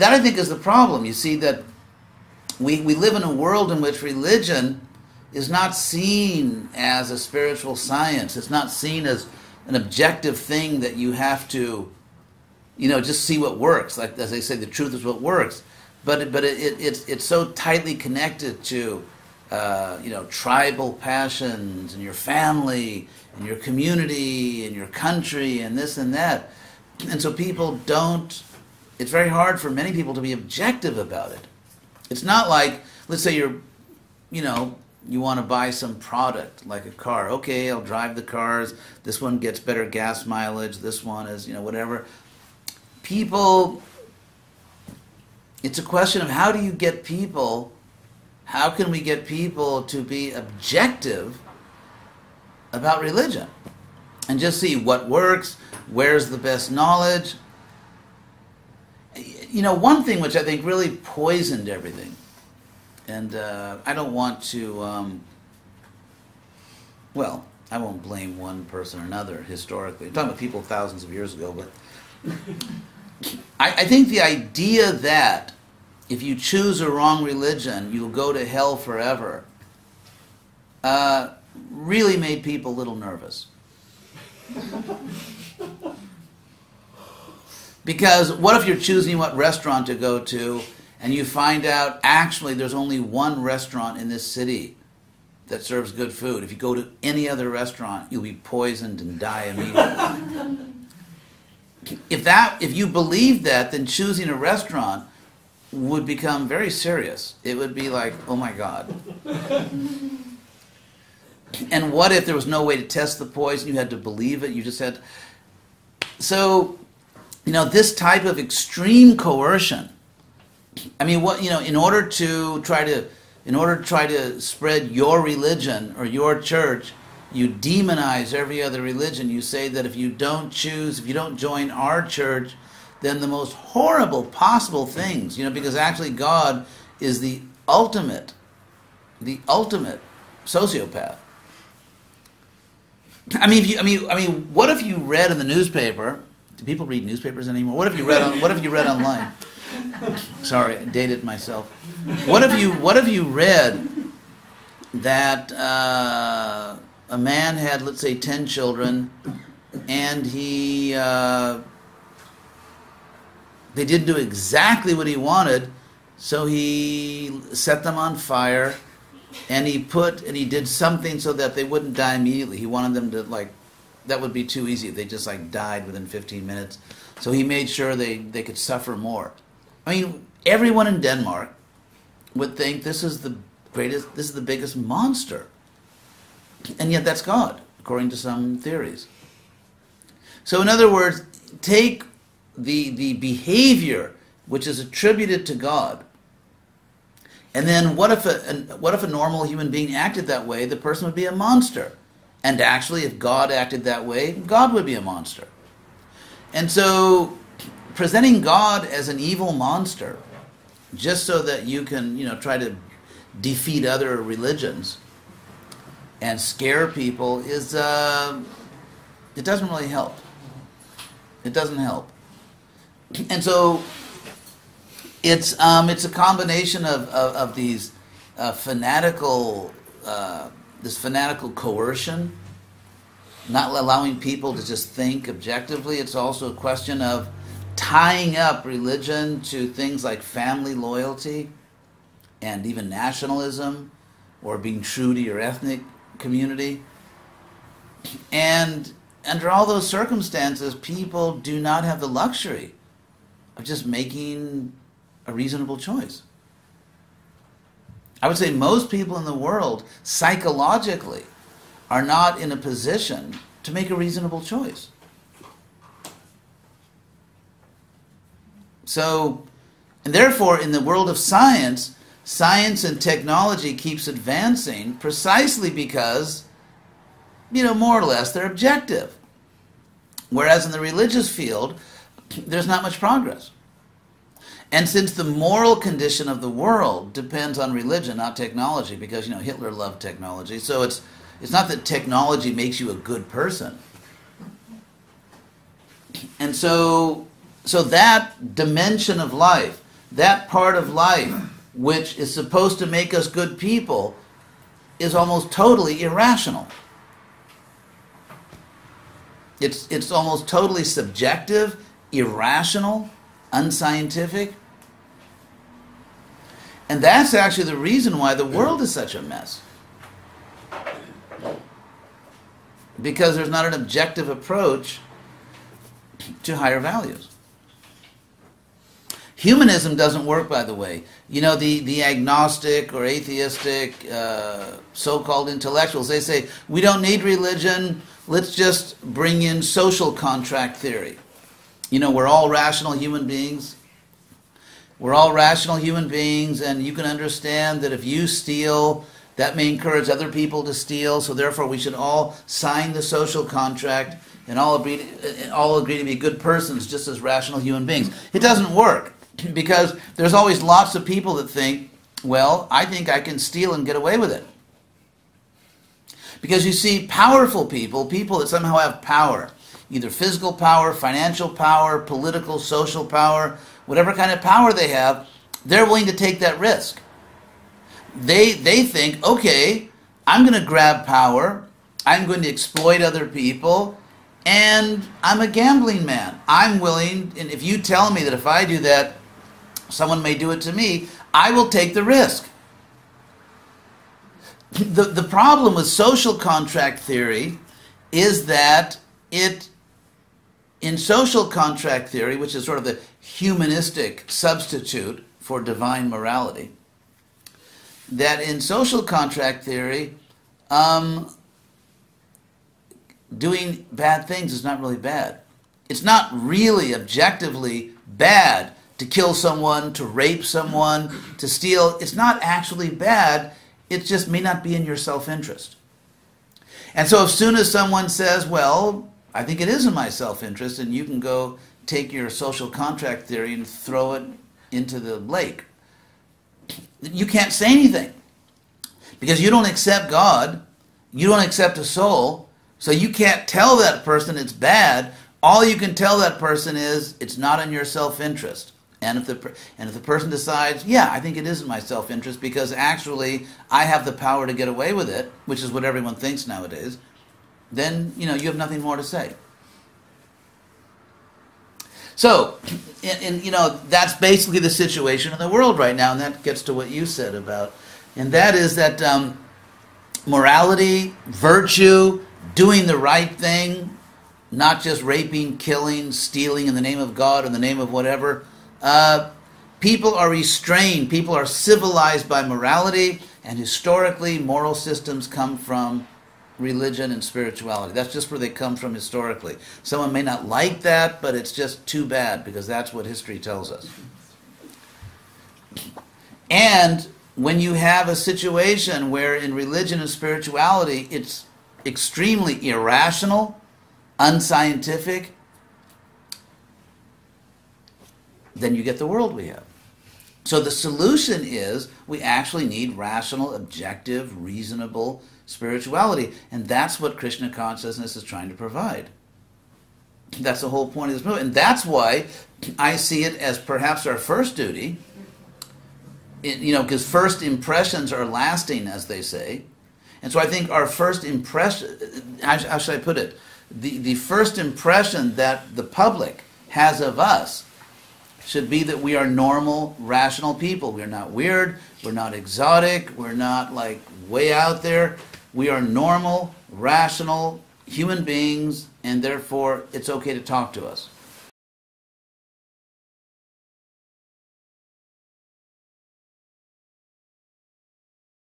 that I think is the problem. You see that we live in a world in which religion is not seen as a spiritual science. It's not seen as an objective thing that you have to, just see what works. Like, as they say, the truth is what works. But it's so tightly connected to, tribal passions and your family and your community and your country and this and that. And so people don't, it's very hard for many people to be objective about it. It's not like, let's say you want to buy some product, like a car. Okay, I'll drive the cars. This one gets better gas mileage. This one is, whatever. People, it's a question of how can we get people to be objective about religion? And just see what works, where's the best knowledge. One thing which I think really poisoned everything, and I don't want to, I won't blame one person or another historically. I'm talking about people thousands of years ago, but I think the idea that if you choose a wrong religion, you'll go to hell forever, really made people a little nervous. Because what if you're choosing what restaurant to go to, and you find out actually there's only one restaurant in this city that serves good food. If you go to any other restaurant, you'll be poisoned and die immediately. If you believe that, then choosing a restaurant would become very serious. It would be like, oh my God. And what if there was no way to test the poison? You had to believe it. You just had. So, this type of extreme coercion. I mean, in order to try to spread your religion or your church, you demonize every other religion. You say that if you don't join our church, then the most horrible possible things, because actually God is the ultimate sociopath. I mean, what if you read in the newspaper? Do people read newspapers anymore? What if you read online? Sorry, I dated myself. What if you read that a man had, let's say, 10 children, and they didn't do exactly what he wanted, so he set them on fire, and he did something so that they wouldn't die immediately. He wanted them to, that would be too easy if they just died within 15 minutes. So he made sure they could suffer more. I mean, everyone in Denmark would think this is the biggest monster. And yet that's God, according to some theories. So in other words, take the behavior which is attributed to God, and then what if a normal human being acted that way? The person would be a monster. And actually, if God acted that way, God would be a monster. And so, presenting God as an evil monster, just so that you can, try to defeat other religions and scare people, it doesn't really help. It doesn't help. And so, it's a combination of these fanatical. This fanatical coercion, not allowing people to just think objectively. It's also a question of tying up religion to things like family loyalty and even nationalism or being true to your ethnic community. And under all those circumstances, people do not have the luxury of just making a reasonable choice. I would say most people in the world, psychologically, are not in a position to make a reasonable choice. So, and therefore, in the world of science and technology keeps advancing precisely because, more or less, they're objective. Whereas in the religious field, there's not much progress. And since the moral condition of the world depends on religion, not technology, because Hitler loved technology, so it's not that technology makes you a good person. And so that dimension of life, that part of life which is supposed to make us good people is almost totally irrational. It's almost totally subjective, irrational, unscientific. And that's actually the reason why the world is such a mess. Because there's not an objective approach to higher values. Humanism doesn't work, by the way. You know, the agnostic or atheistic so-called intellectuals, they say, we don't need religion, let's just bring in social contract theory. You know, we're all rational human beings. We're all rational human beings, and you can understand that if you steal, that may encourage other people to steal, so therefore we should all sign the social contract and all agree to be good persons just as rational human beings. It doesn't work. Because there's always lots of people that think, well, I think I can steal and get away with it. Because you see, powerful people, people that somehow have power, either physical power, financial power, political, social power, whatever kind of power they have, they're willing to take that risk. They think, okay, I'm going to grab power, I'm going to exploit other people, and I'm a gambling man. I'm willing, and if you tell me that if I do that, someone may do it to me, I will take the risk. The problem with social contract theory is that in social contract theory, which is sort of the humanistic substitute for divine morality, that in social contract theory, doing bad things is not really bad. It's not really objectively bad to kill someone, to rape someone, to steal. It's not actually bad. It just may not be in your self-interest. And so as soon as someone says, well, I think it is in my self-interest, and you can go take your social contract theory and throw it into the lake, you can't say anything. Because you don't accept God, you don't accept a soul, so you can't tell that person it's bad. All you can tell that person is it's not in your self-interest. And if the person decides, yeah, I think it is in my self-interest because actually I have the power to get away with it, which is what everyone thinks nowadays, then you have nothing more to say. So, that's basically the situation in the world right now, and that gets to what you said about, and that is that morality, virtue, doing the right thing, not just raping, killing, stealing in the name of God, in the name of whatever. People are restrained, people are civilized by morality, and historically moral systems come from religion and spirituality. That's just where they come from historically. Someone may not like that, but it's just too bad because that's what history tells us. And when you have a situation where in religion and spirituality it's extremely irrational, unscientific, then you get the world we have. So the solution is we actually need rational, objective, reasonable spirituality. And that's what Krishna consciousness is trying to provide. That's the whole point of this movement. And that's why I see it as perhaps our first duty, because first impressions are lasting, as they say. And so I think our first impression, how should I put it? The first impression that the public has of us should be that we are normal, rational people. We're not weird, we're not exotic, we're not like way out there. We are normal, rational human beings, and therefore it's okay to talk to us.